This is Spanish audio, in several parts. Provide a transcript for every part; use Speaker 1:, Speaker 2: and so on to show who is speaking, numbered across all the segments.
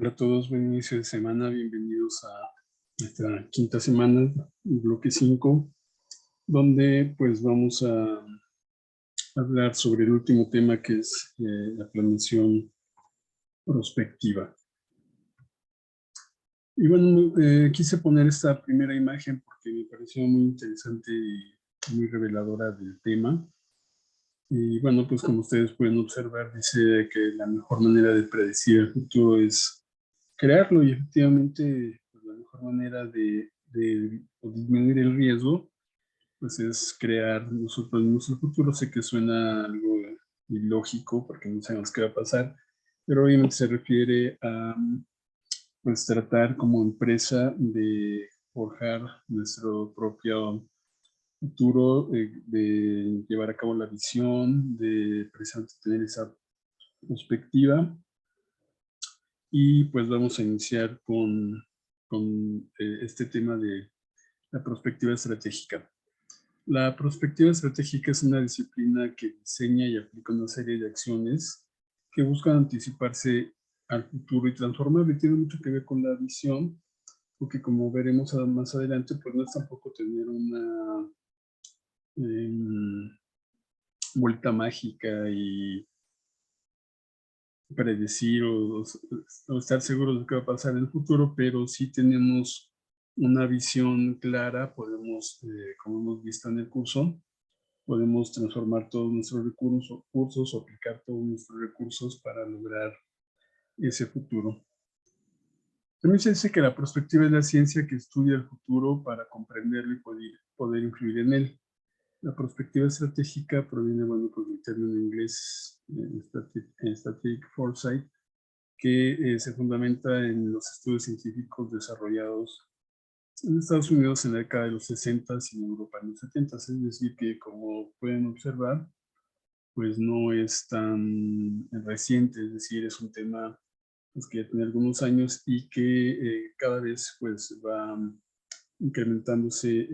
Speaker 1: Hola a todos, buen inicio de semana, bienvenidos a nuestra quinta semana, bloque 5, donde pues vamos a hablar sobre el último tema que es la planeación prospectiva. Y bueno, quise poner esta primera imagen porque me pareció muy interesante y muy reveladora del tema. Y bueno, pues como ustedes pueden observar, dice que la mejor manera de predecir el futuro es crearlo, y efectivamente pues, la mejor manera de disminuir el riesgo pues es crear nosotros mismos el futuro. Sé que suena algo ilógico porque no sabemos qué va a pasar, pero obviamente se refiere a pues tratar como empresa de forjar nuestro propio futuro, de llevar a cabo la visión, de precisamente tener esa perspectiva. Y pues vamos a iniciar con este tema de la perspectiva estratégica. La perspectiva estratégica es una disciplina que diseña y aplica una serie de acciones que buscan anticiparse al futuro y transformarlo, y tiene mucho que ver con la visión, porque como veremos más adelante, pues no es tampoco tener una vuelta mágica y predecir o estar seguros de qué va a pasar en el futuro, pero sí tenemos una visión clara. Podemos, como hemos visto en el curso, podemos transformar todos nuestros recursos o aplicar todos nuestros recursos para lograr ese futuro. También se dice que la perspectiva es la ciencia que estudia el futuro para comprenderlo y poder influir en él. La perspectiva estratégica proviene, bueno, pues del término en inglés strategic foresight, que se fundamenta en los estudios científicos desarrollados en Estados Unidos en la década de los 60 y en Europa en los 70. Es decir, que como pueden observar, pues no es tan reciente, es decir, es un tema pues, que ya tiene algunos años y que cada vez pues va incrementándose,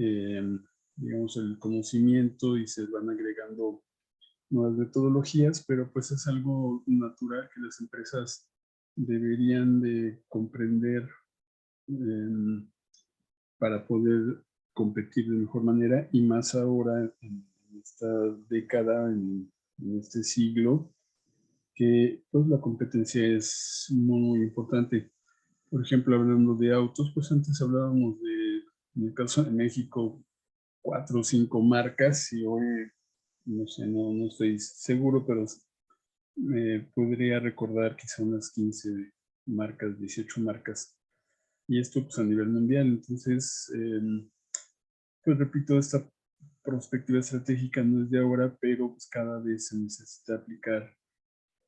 Speaker 1: digamos, el conocimiento, y se van agregando nuevas metodologías, pero pues es algo natural que las empresas deberían de comprender eh, para poder competir de mejor manera, y más ahora en esta década, en este siglo, que pues la competencia es muy importante. Por ejemplo, hablando de autos, pues antes hablábamos de, en el caso de México, 4 o 5 marcas, y hoy, no sé, no estoy seguro, pero podría recordar quizá unas 15 marcas, 18 marcas, y esto pues a nivel mundial. Entonces, pues repito, esta perspectiva estratégica no es de ahora, pero pues cada vez se necesita aplicar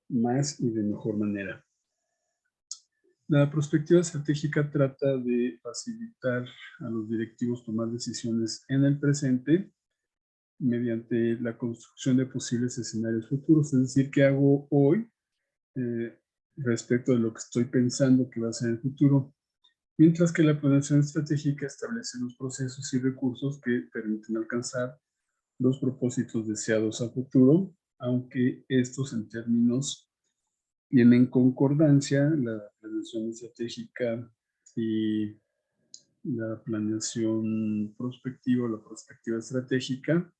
Speaker 1: más y de mejor manera. La perspectiva estratégica trata de facilitar a los directivos tomar decisiones en el presente mediante la construcción de posibles escenarios futuros. Es decir, qué hago hoy eh, respecto de lo que estoy pensando que va a ser el futuro. Mientras que la planeación estratégica establece los procesos y recursos que permiten alcanzar los propósitos deseados a futuro, aunque estos en términos tienen concordancia. La planeación estratégica y la planeación prospectiva o la perspectiva estratégica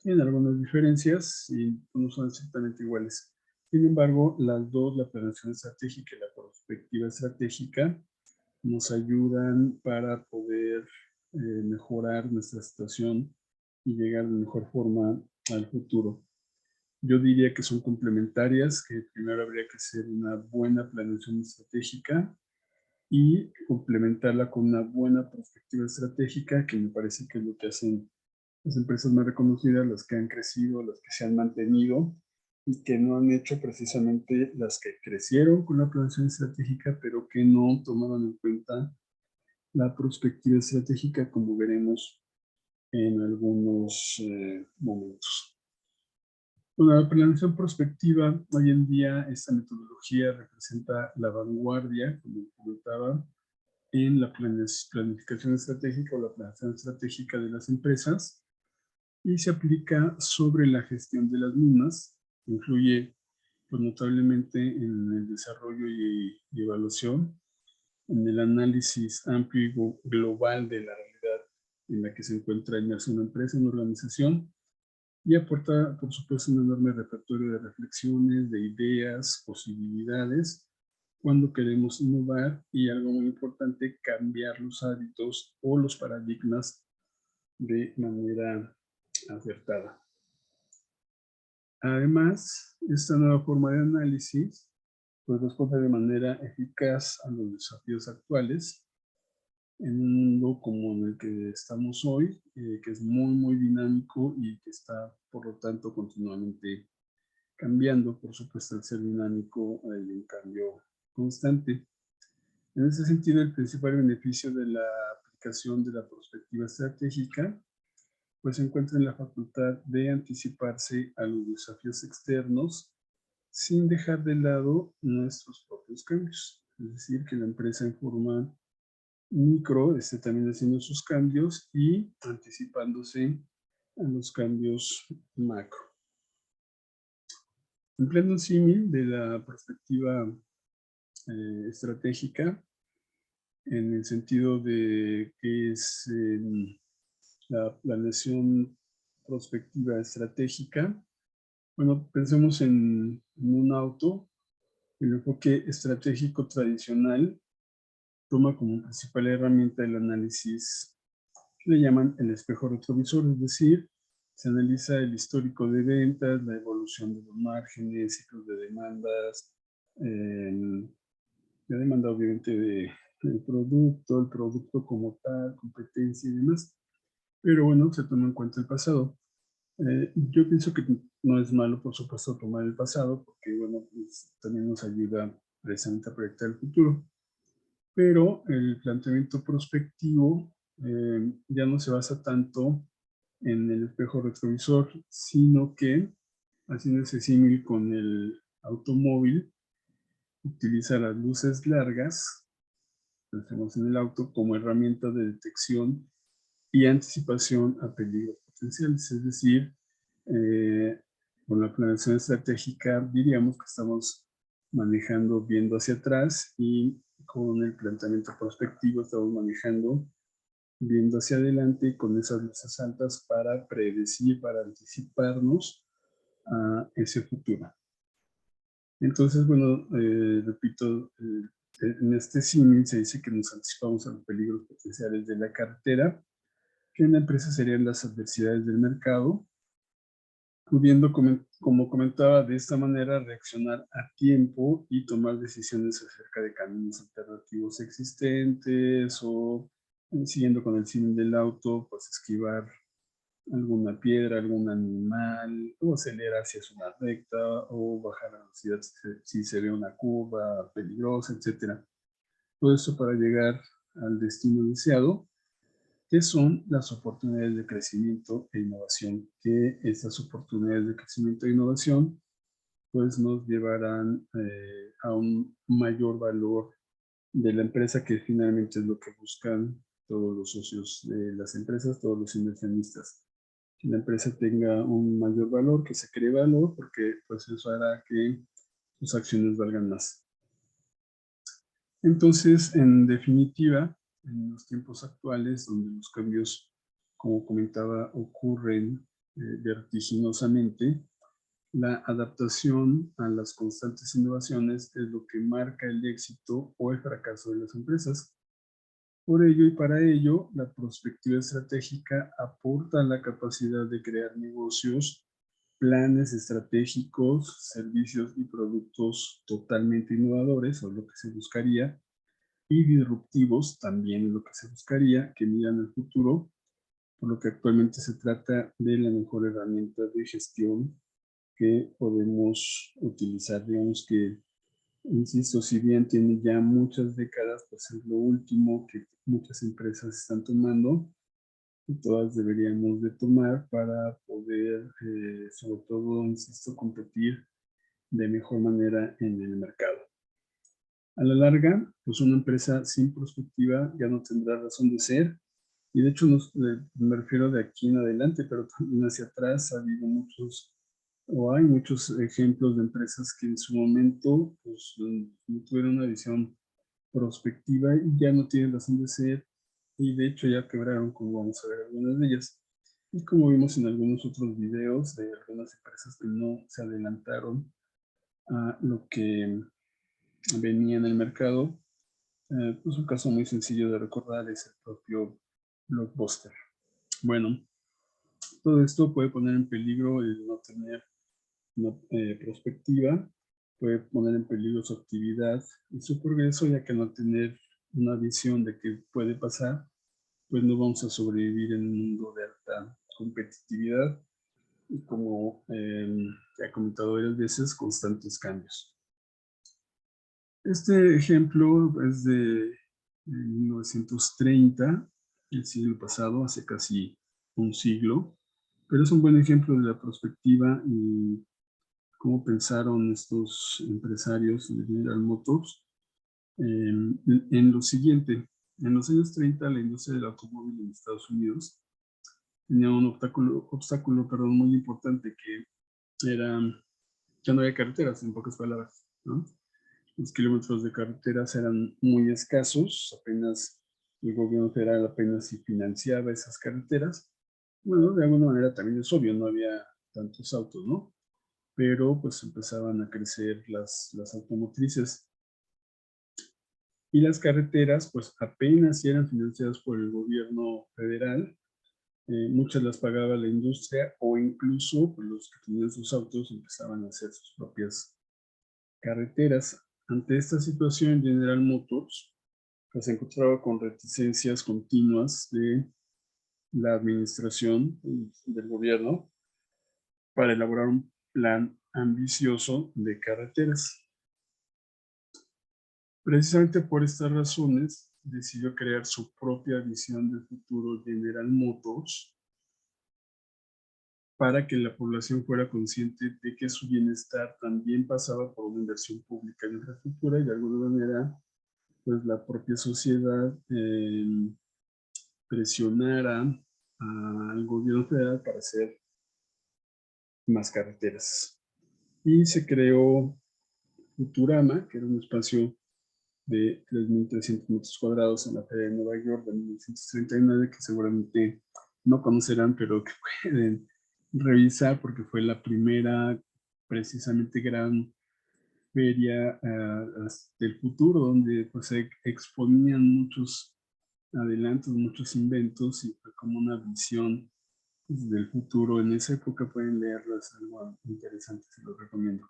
Speaker 1: tienen algunas diferencias y no son exactamente iguales. Sin embargo, las dos, la planeación estratégica y la perspectiva estratégica, nos ayudan para poder mejorar nuestra situación y llegar de mejor forma al futuro. Yo diría que son complementarias, que primero habría que hacer una buena planeación estratégica y complementarla con una buena perspectiva estratégica, que me parece que es lo que hacen las empresas más reconocidas, las que han crecido, las que se han mantenido, y que no han hecho precisamente las que crecieron con la planeación estratégica, pero que no tomaron en cuenta la perspectiva estratégica, como veremos en algunos momentos. Bueno, la planeación prospectiva, hoy en día, esta metodología representa la vanguardia, como comentaba, en la planificación estratégica o la planeación estratégica de las empresas, y se aplica sobre la gestión de las mismas. Incluye pues notablemente en el desarrollo y evaluación, en el análisis amplio y global de la realidad en la que se encuentra inmersa una empresa, una organización, y aporta, por supuesto, un enorme repertorio de reflexiones, de ideas, posibilidades, cuando queremos innovar y, algo muy importante, cambiar los hábitos o los paradigmas de manera acertada. Además, esta nueva forma de análisis pues responde de manera eficaz a los desafíos actuales en un mundo como en el que estamos hoy, que es muy dinámico y que está, por lo tanto, continuamente cambiando. Por supuesto, al ser dinámico hay un cambio constante. En ese sentido, el principal beneficio de la aplicación de la perspectiva estratégica pues se encuentra en la facultad de anticiparse a los desafíos externos sin dejar de lado nuestros propios cambios. Es decir, que la empresa en forma micro esté también haciendo sus cambios y anticipándose a los cambios macro. Empleando un símil de la perspectiva estratégica, en el sentido de que es la planeación prospectiva estratégica. Bueno, pensemos en un auto. El enfoque estratégico tradicional toma como principal herramienta el análisis que le llaman el espejo retrovisor, es decir, se analiza el histórico de ventas, la evolución de los márgenes, ciclos de demandas, la demanda obviamente del producto, el producto como tal, competencia y demás. Pero bueno, se toma en cuenta el pasado. Yo pienso que no es malo, por supuesto, tomar el pasado, porque bueno, pues, también nos ayuda precisamente a proyectar el futuro. Pero el planteamiento prospectivo ya no se basa tanto en el espejo retrovisor, sino que, haciendo ese símil con el automóvil, utiliza las luces largas, pensemos en el auto, como herramienta de detección y anticipación a peligros potenciales. Es decir, con la planeación estratégica diríamos que estamos manejando viendo hacia atrás, y con el planteamiento prospectivo estamos manejando viendo hacia adelante con esas luces altas para predecir, para anticiparnos a ese futuro. Entonces, bueno, repito, en este símil se dice que nos anticipamos a los peligros potenciales de la cartera, que en la empresa serían las adversidades del mercado, pudiendo, como comentaba, de esta manera reaccionar a tiempo y tomar decisiones acerca de caminos alternativos existentes, o siguiendo con el símil del auto, pues esquivar alguna piedra, algún animal, o acelerar si es una recta, o bajar la velocidad si se ve una curva peligrosa, etc. Todo esto para llegar al destino deseado, que son las oportunidades de crecimiento e innovación, que estas oportunidades de crecimiento e innovación pues nos llevarán a un mayor valor de la empresa, que finalmente es lo que buscan todos los socios de las empresas, todos los inversionistas. Que la empresa tenga un mayor valor, que se cree valor, porque pues eso hará que sus acciones valgan más. Entonces, en definitiva, en los tiempos actuales, donde los cambios, como comentaba, ocurren vertiginosamente, la adaptación a las constantes innovaciones es lo que marca el éxito o el fracaso de las empresas. Por ello y para ello, la perspectiva estratégica aporta la capacidad de crear negocios, planes estratégicos, servicios y productos totalmente innovadores, o lo que se buscaría, y disruptivos, también es lo que se buscaría, que miran al futuro, por lo que actualmente se trata de la mejor herramienta de gestión que podemos utilizar. Digamos que, insisto, si bien tiene ya muchas décadas, pues es lo último que muchas empresas están tomando, y todas deberíamos de tomar para poder, sobre todo, insisto, competir de mejor manera en el mercado. A la larga, pues una empresa sin perspectiva ya no tendrá razón de ser, y de hecho me refiero de aquí en adelante, pero también hacia atrás ha habido muchos o hay muchos ejemplos de empresas que en su momento pues, no tuvieron una visión prospectiva y ya no tienen razón de ser, y de hecho ya quebraron, como vamos a ver algunas de ellas. Y como vimos en algunos otros videos de algunas empresas que no se adelantaron a lo que venía en el mercado, pues un caso muy sencillo de recordar es el propio Blockbuster. Bueno, todo esto puede poner en peligro el no tener una perspectiva, puede poner en peligro su actividad y su progreso, ya que al no tener una visión de qué puede pasar, pues no vamos a sobrevivir en un mundo de alta competitividad y, como ya he comentado varias veces, constantes cambios. Este ejemplo es de 1930, el siglo pasado, hace casi un siglo, pero es un buen ejemplo de la perspectiva y cómo pensaron estos empresarios de General Motors en lo siguiente. En los años 30, la industria del automóvil en Estados Unidos tenía un obstáculo muy importante, que era que no había carreteras, en pocas palabras, ¿no? Los kilómetros de carreteras eran muy escasos, apenas el gobierno federal apenas si financiaba esas carreteras. Bueno, de alguna manera también es obvio, no había tantos autos, ¿no? Pero pues empezaban a crecer las automotrices. Y las carreteras, pues apenas si eran financiadas por el gobierno federal, muchas las pagaba la industria, o incluso pues, los que tenían sus autos empezaban a hacer sus propias carreteras. Ante esta situación, General Motors pues, se encontraba con reticencias continuas de la administración del gobierno para elaborar un plan ambicioso de carreteras. Precisamente por estas razones, decidió crear su propia visión del futuro General Motors para que la población fuera consciente de que su bienestar también pasaba por una inversión pública en infraestructura, y de alguna manera pues la propia sociedad presionara al gobierno federal para hacer más carreteras. Y se creó Futurama, que era un espacio de 3.300 metros cuadrados en la Feria de Nueva York de 1939, que seguramente no conocerán, pero que pueden revisar porque fue la primera precisamente gran feria del futuro, donde pues, se exponían muchos adelantos, muchos inventos, y fue como una visión del futuro. En esa época pueden leerlo, es algo interesante, se lo recomiendo.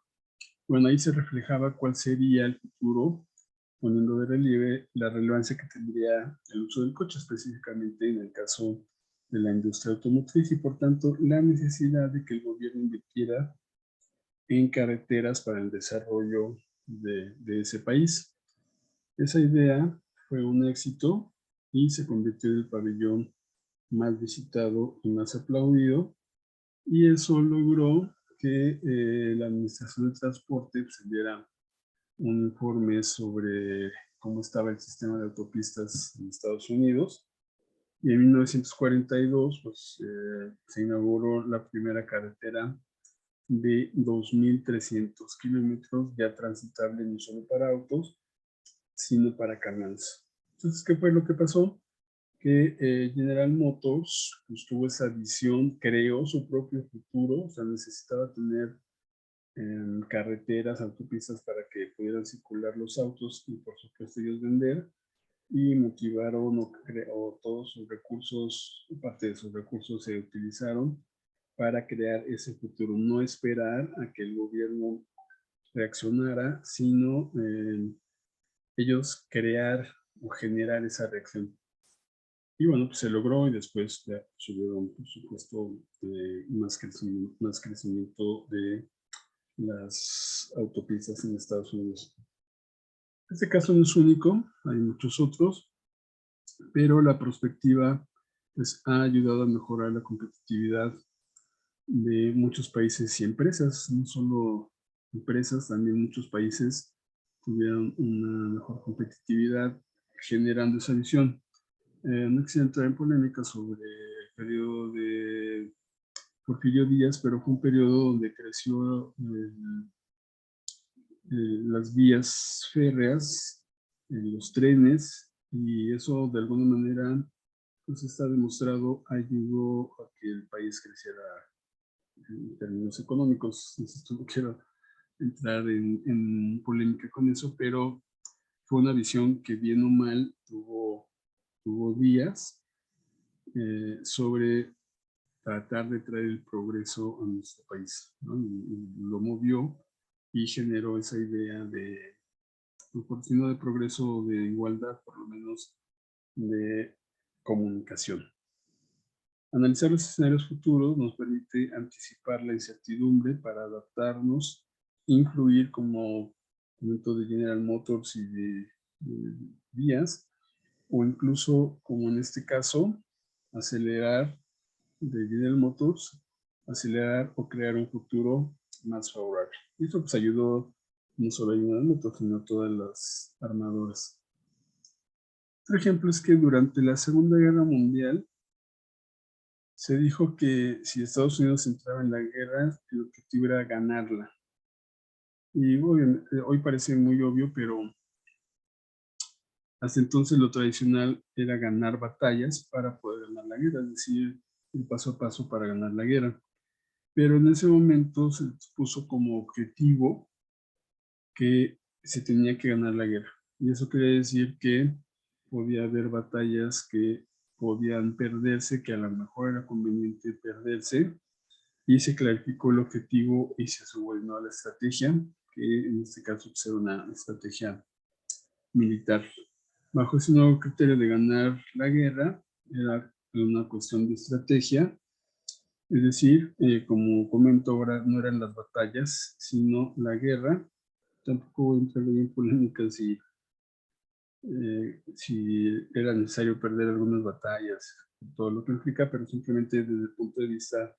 Speaker 1: Bueno, ahí se reflejaba cuál sería el futuro, poniendo de relieve la relevancia que tendría el uso del coche, específicamente en el caso de la industria automotriz, y por tanto la necesidad de que el gobierno invirtiera en carreteras para el desarrollo de ese país. Esa idea fue un éxito y se convirtió en el pabellón más visitado y más aplaudido, y eso logró que la Administración de Transporte se diera un informe sobre cómo estaba el sistema de autopistas en Estados Unidos, y en 1942 pues, se inauguró la primera carretera de 2.300 kilómetros, ya transitable no solo para autos, sino para camiones. Entonces, ¿qué fue lo que pasó? Que General Motors pues, tuvo esa visión, creó su propio futuro, o sea, necesitaba tener carreteras, autopistas para que pudieran circular los autos y por supuesto ellos vender, y motivaron o todos sus recursos, parte de sus recursos se utilizaron para crear ese futuro, no esperar a que el gobierno reaccionara, sino ellos crear o generar esa reacción. Y bueno, pues se logró, y después ya subieron, por supuesto, más crecimiento de las autopistas en Estados Unidos. Este caso no es único, hay muchos otros, pero la perspectiva pues, ha ayudado a mejorar la competitividad de muchos países y empresas, no solo empresas, también muchos países tuvieron una mejor competitividad generando esa visión. No quisiera entrar en polémica sobre el periodo de Porfirio Díaz, pero fue un periodo donde creció las vías férreas, los trenes, y eso de alguna manera, pues está demostrado, ayudó a que el país creciera en términos económicos. No quiero entrar en polémica con eso, pero fue una visión que bien o mal tuvo Díaz sobre tratar de traer el progreso a nuestro país, ¿no? Y lo movió y generó esa idea de, por si no de progreso, de igualdad, por lo menos de comunicación. Analizar los escenarios futuros nos permite anticipar la incertidumbre para adaptarnos, influir como momento de General Motors y de Díaz, o incluso, como en este caso, acelerar de General Motors, acelerar o crear un futuro más favorable. Y eso pues ayudó no solo a General Motors, sino a todas las armadoras. Otro ejemplo es que durante la Segunda Guerra Mundial se dijo que si Estados Unidos entraba en la guerra, el objetivo era ganarla. Y hoy parece muy obvio, pero hasta entonces lo tradicional era ganar batallas para poder ganar la guerra, es decir, el paso a paso para ganar la guerra. Pero en ese momento se puso como objetivo que se tenía que ganar la guerra. Y eso quiere decir que podía haber batallas que podían perderse, que a lo mejor era conveniente perderse, y se clarificó el objetivo y se subordinó a la estrategia, que en este caso pues, era una estrategia militar. Bajo ese nuevo criterio de ganar la guerra, era una cuestión de estrategia, es decir, como comento ahora, no eran las batallas, sino la guerra. Tampoco voy a entrar en polémicas si era necesario perder algunas batallas, todo lo que implica, pero simplemente desde el punto de vista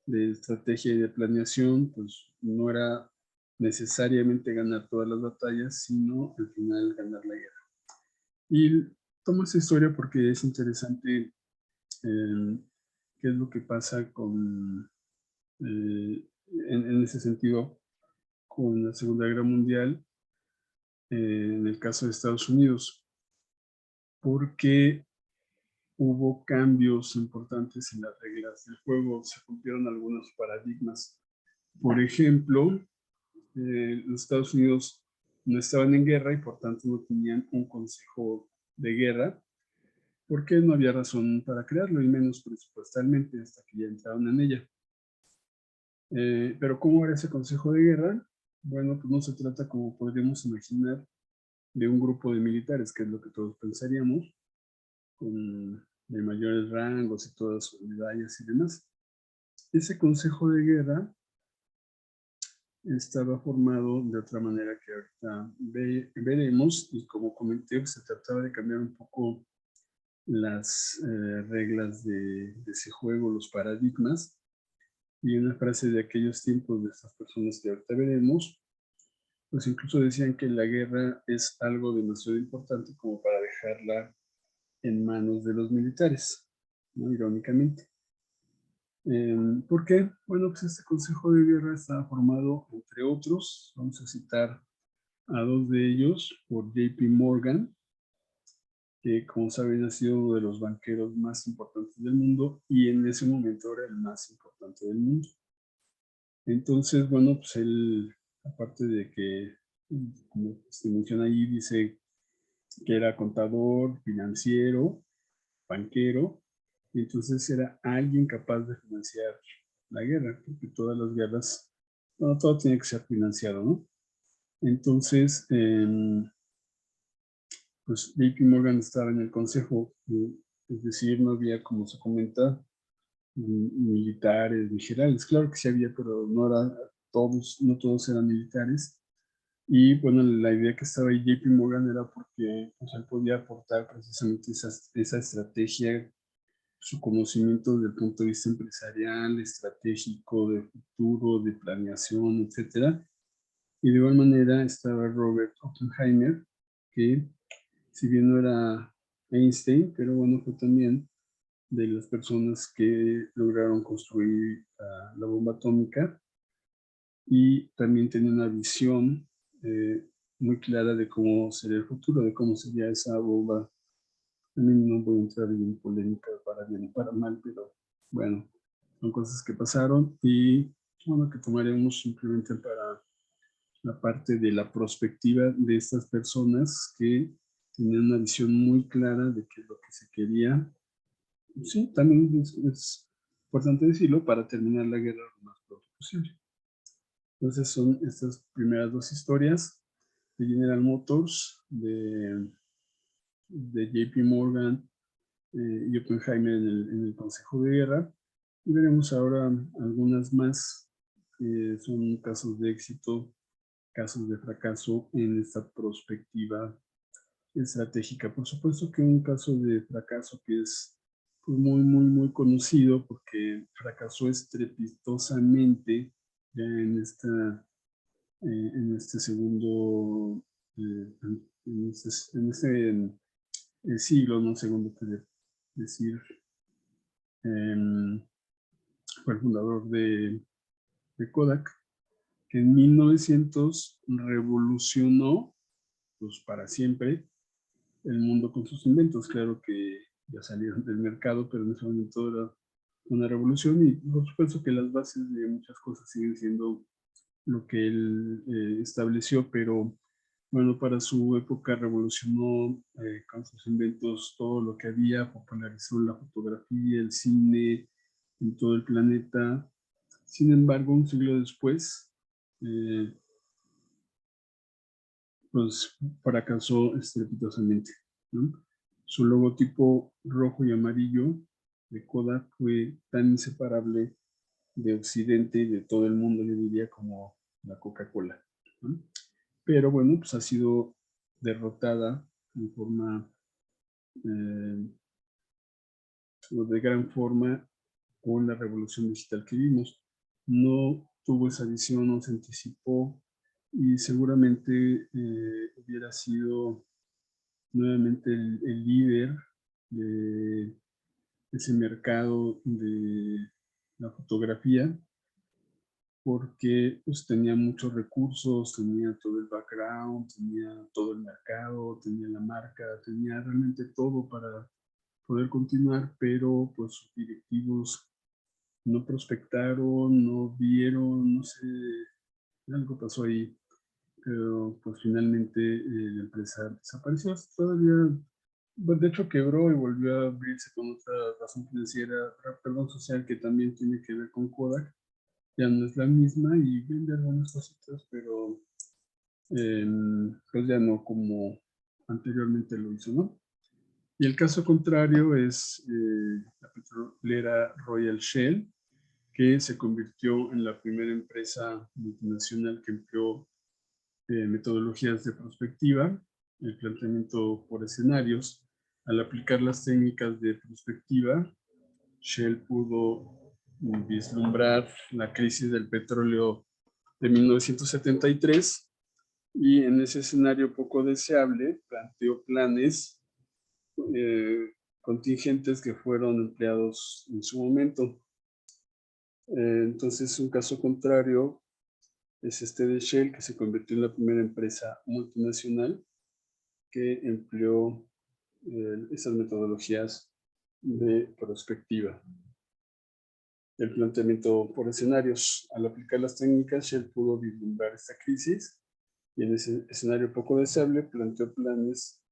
Speaker 1: de estrategia y de planeación, pues no era necesariamente ganar todas las batallas, sino al final ganar la guerra. Y tomo esta historia porque es interesante qué es lo que pasa con, en ese sentido, con la Segunda Guerra Mundial, en el caso de Estados Unidos, porque hubo cambios importantes en las reglas del juego, se cumplieron algunos paradigmas. Por ejemplo, los Estados Unidos no estaban en guerra y por tanto no tenían un consejo de guerra, porque no había razón para crearlo, y menos presupuestalmente hasta que ya entraron en ella. Pero ¿cómo era ese consejo de guerra? Bueno, pues no se trata, como podríamos imaginar, de un grupo de militares, que es lo que todos pensaríamos, con de mayores rangos y todas sus medallas y demás. Ese consejo de guerra estaba formado de otra manera que ahorita veremos, y como comenté, se trataba de cambiar un poco las reglas de ese juego, los paradigmas, y una frase de aquellos tiempos de estas personas que ahorita veremos, pues incluso decían que la guerra es algo demasiado importante como para dejarla en manos de los militares, ¿no? Irónicamente. ¿Por qué? Bueno, pues este Consejo de Guerra estaba formado, entre otros, vamos a citar a dos de ellos, por JP Morgan, que como saben ha sido uno de los banqueros más importantes del mundo y en ese momento era el más importante del mundo. Entonces, bueno, pues él, aparte de que, como se menciona ahí, dice que era contador, financiero, banquero, y entonces era alguien capaz de financiar la guerra, porque todas las guerras, bueno, todo tiene que ser financiado, ¿no? Entonces, pues JP Morgan estaba en el consejo, es decir, no había, como se comenta, militares ni generales. Claro que sí había, pero no no todos eran militares. Y bueno, la idea que estaba ahí JP Morgan era porque pues, él podía aportar precisamente esa estrategia, su conocimiento desde el punto de vista empresarial, estratégico, de futuro, de planeación, etcétera. Y de igual manera estaba Robert Oppenheimer, que si bien no era Einstein, pero bueno, fue también de las personas que lograron construir la bomba atómica, y también tenía una visión muy clara de cómo sería el futuro, de cómo sería esa bomba. También no voy a entrar en polémica para bien y para mal, pero bueno, son cosas que pasaron y bueno, que tomaremos simplemente para la parte de la perspectiva de estas personas que tenían una visión muy clara de qué es lo que se quería. Sí, también es importante decirlo, para terminar la guerra lo más pronto posible. Entonces son estas primeras dos historias de General Motors, de JP Morgan y Oppenheimer en el Consejo de Guerra. Y veremos ahora algunas más que son casos de éxito, casos de fracaso en esta perspectiva estratégica. Por supuesto que un caso de fracaso que es pues, muy conocido porque fracasó estrepitosamente ya en este segundo, en este siglo, no segundo, quiero decir, fue el fundador de Kodak, que en 1900 revolucionó, pues para siempre, el mundo con sus inventos. Claro que ya salieron del mercado, pero en ese momento era una revolución y por supuesto que las bases de muchas cosas siguen siendo lo que él estableció, pero bueno, para su época revolucionó con sus inventos todo lo que había, popularizó la fotografía, el cine en todo el planeta. Sin embargo, un siglo después, pues fracasó estrepitosamente, ¿no? Su logotipo rojo y amarillo de Kodak fue tan inseparable de Occidente y de todo el mundo, yo diría, como la Coca-Cola, ¿no? Pero bueno, pues ha sido derrotada en forma, de gran forma con la revolución digital que vimos. No tuvo esa visión, no se anticipó y seguramente hubiera sido nuevamente el líder de ese mercado de la fotografía, porque pues, tenía muchos recursos, tenía todo el background, tenía todo el mercado, tenía la marca, tenía realmente todo para poder continuar, pero pues sus directivos no prospectaron, no vieron, no sé, algo pasó ahí, pero pues finalmente la empresa desapareció. Todavía, de hecho quebró y volvió a abrirse con otra razón financiera, perdón, social, que también tiene que ver con Kodak. Ya no es la misma y vende algunas cositas, pero pues ya no como anteriormente lo hizo, ¿no? Y el caso contrario es la petrolera Royal Shell, que se convirtió en la primera empresa multinacional que empleó metodologías de prospectiva, el planteamiento por escenarios. Al aplicar las técnicas de prospectiva, Shell pudo vislumbrar la crisis del petróleo de 1973 y en ese escenario poco deseable planteó planes contingentes que fueron empleados en su momento. Entonces, un caso contrario es este de Shell, que se convirtió en la primera empresa multinacional que empleó esas metodologías de prospectiva. El planteamiento por escenarios. Al aplicar las técnicas, Shell pudo vislumbrar esta crisis y en ese escenario poco deseable planteó planes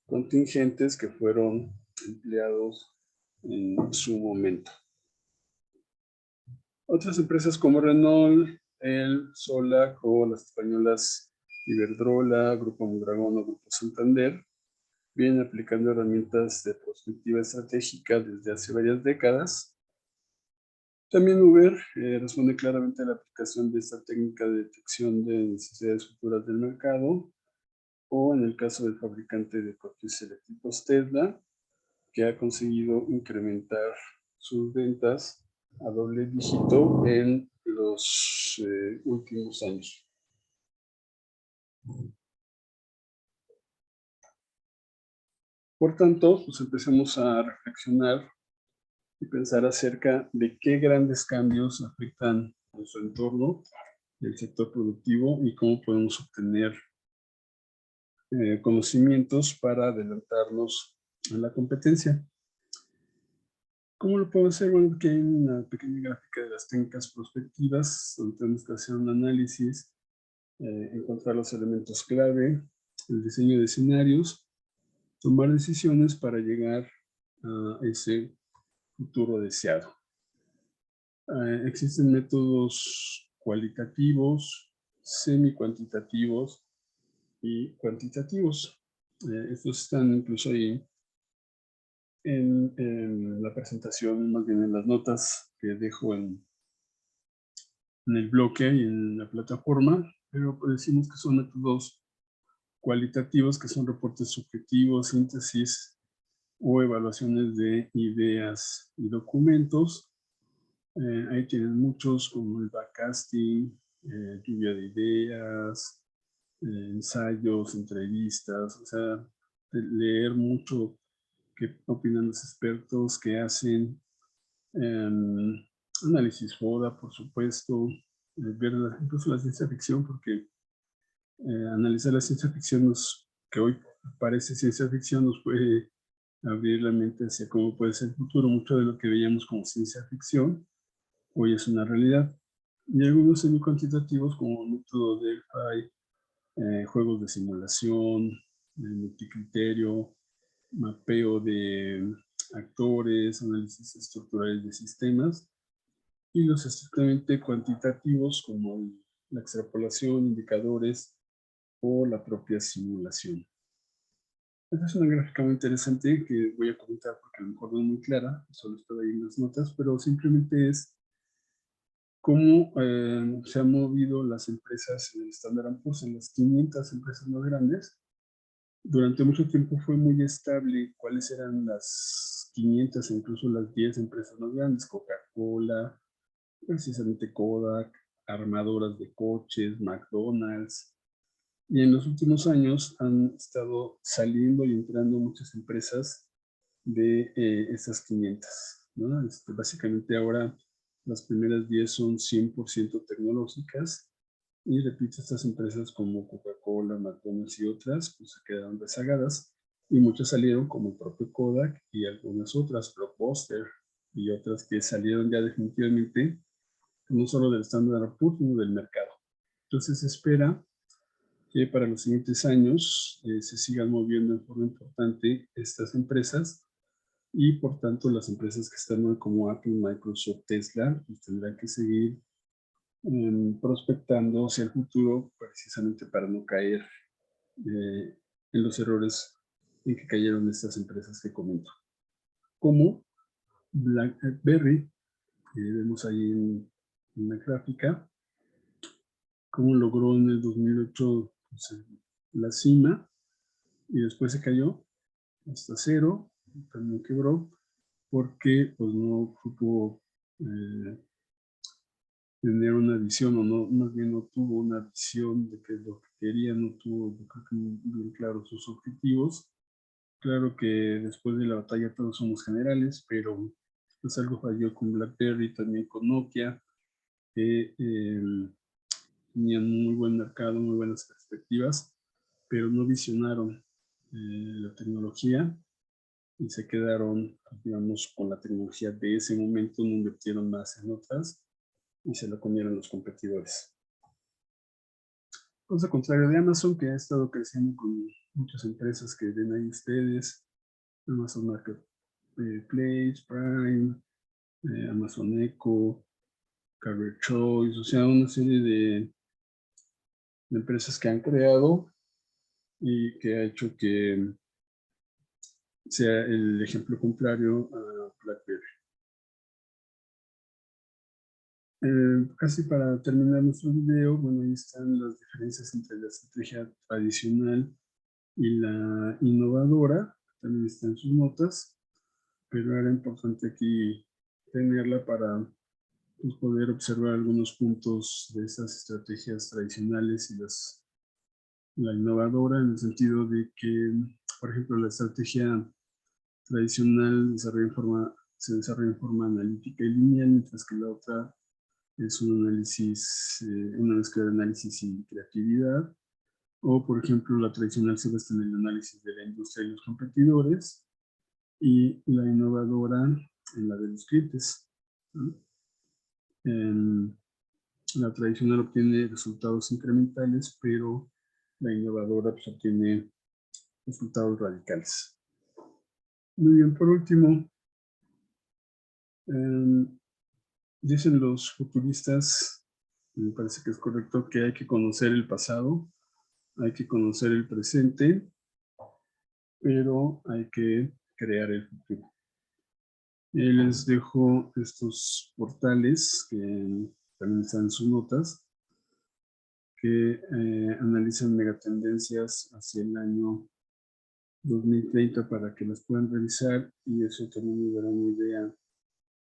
Speaker 1: contingentes que fueron empleados en su momento. Otras empresas como Renault, El, Solac o las españolas Iberdrola, Grupo Mondragón o Grupo Santander vienen aplicando herramientas de prospectiva estratégica desde hace varias décadas. También Uber responde claramente a la aplicación de esta técnica de detección de necesidades futuras del mercado, o en el caso del fabricante de coches eléctricos Tesla, que ha conseguido incrementar sus ventas a doble dígito en los últimos años. Por tanto, pues empecemos a reflexionar y pensar acerca de qué grandes cambios afectan a nuestro entorno, el sector productivo y cómo podemos obtener conocimientos para adelantarnos a la competencia. ¿Cómo lo puedo hacer? Bueno, aquí hay una pequeña gráfica de las técnicas prospectivas, donde tenemos que hacer un análisis, encontrar los elementos clave, el diseño de escenarios, tomar decisiones para llegar a ese futuro deseado. Existen métodos cualitativos, semi-cuantitativos y cuantitativos. Estos están incluso ahí en la presentación, más bien en las notas que dejo en el bloque y en la plataforma, pero decimos que son métodos cualitativos, que son reportes subjetivos, síntesis o evaluaciones de ideas y documentos. Ahí tienen muchos como el backcasting, lluvia de ideas, ensayos, entrevistas, o sea, leer mucho qué opinan los expertos, qué hacen, análisis FODA, por supuesto, ver incluso la ciencia ficción, porque analizar la ciencia ficción, que hoy parece ciencia ficción, nos puede abrir la mente hacia cómo puede ser el futuro. Mucho de lo que veíamos como ciencia ficción hoy es una realidad. Y algunos semi-cuantitativos como el método Delphi, juegos de simulación, multicriterio, mapeo de actores, análisis estructurales de sistemas, y los estrictamente cuantitativos como la extrapolación, indicadores o la propia simulación. Esta es una gráfica muy interesante que voy a comentar porque a lo mejor no es muy clara, solo estaba ahí en las notas, pero simplemente es cómo se han movido las empresas en el Standard & Poor's, en las 500 empresas más grandes. Durante mucho tiempo fue muy estable cuáles eran las 500, incluso las 10 empresas más grandes, Coca-Cola, precisamente Kodak, armadoras de coches, McDonald's. Y en los últimos años han estado saliendo y entrando muchas empresas de estas 500, ¿no? Básicamente ahora las primeras 10 son 100% tecnológicas y repito, estas empresas como Coca-Cola, McDonald's y otras, pues se quedaron rezagadas y muchas salieron como el propio Kodak y algunas otras, Blockbuster y otras que salieron ya definitivamente no solo del Standard & Poor's, sino del mercado. Entonces se espera que para los siguientes años se sigan moviendo en forma importante estas empresas y por tanto las empresas que están hoy como Apple, Microsoft, Tesla, pues tendrán que seguir prospectando hacia el futuro precisamente para no caer en los errores en que cayeron estas empresas que comento. Como BlackBerry, que vemos ahí en la gráfica, cómo logró en el 2008 pues, la cima y después se cayó hasta cero, también quebró porque pues no supo tener una visión, o no, más bien no tuvo una visión de qué es lo que quería, no tuvo, yo creo que bien claro sus objetivos. Claro que después de la batalla todos somos generales, pero pues algo falló con BlackBerry, también con Nokia, que tenían muy buen mercado, muy buenas perspectivas, pero no visionaron la tecnología y se quedaron, digamos, con la tecnología de ese momento, no invirtieron más en otras y se lo comieron los competidores. Cosa contraria de Amazon, que ha estado creciendo con muchas empresas que ven ahí ustedes, Amazon Marketplace, Prime, Amazon Echo, Career Choice, o sea, una serie de empresas que han creado y que ha hecho que sea el ejemplo contrario a BlackBerry. Casi para terminar nuestro video, bueno, ahí están las diferencias entre la estrategia tradicional y la innovadora, también está en sus notas, pero era importante aquí tenerla para pues, poder observar algunos puntos de estas estrategias tradicionales y la innovadora, en el sentido de que, por ejemplo, la estrategia tradicional desarrolla se desarrolla en forma analítica y lineal, mientras que la otra es un análisis, una mezcla de análisis y creatividad. O, por ejemplo, la tradicional se basa en el análisis de la industria y los competidores, y la innovadora en la de los clientes, ¿no? La tradicional obtiene resultados incrementales, pero la innovadora pues, obtiene resultados radicales. Muy bien, por último, dicen los futuristas, me parece que es correcto, que hay que conocer el pasado, hay que conocer el presente, pero hay que crear el futuro. Les dejo estos portales que también están en sus notas, que analizan megatendencias hacia el año 2030 para que las puedan revisar, y eso también me dará una idea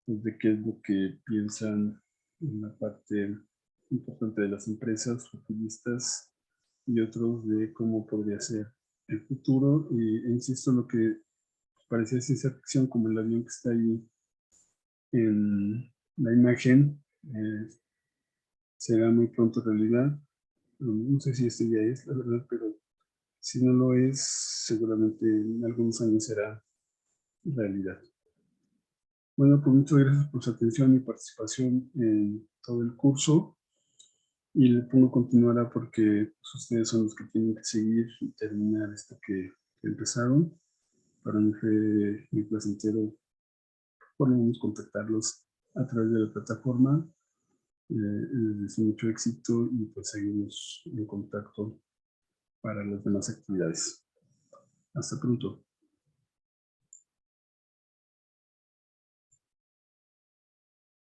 Speaker 1: pues, de qué es lo que piensan en la parte importante de las empresas futuristas y otros de cómo podría ser el futuro. Y insisto, lo que parecía ciencia ficción, como el avión que está ahí en la imagen, será muy pronto realidad. No sé si este ya es, la verdad, pero si no lo es, seguramente en algunos años será realidad. Bueno, pues muchas gracias por su atención y participación en todo el curso. Y le pongo continuará porque pues, ustedes son los que tienen que seguir y terminar esto que empezaron. Para mí fue muy placentero por lo menos contactarlos a través de la plataforma. Les deseo mucho éxito y pues seguimos en contacto para las demás actividades. Hasta pronto.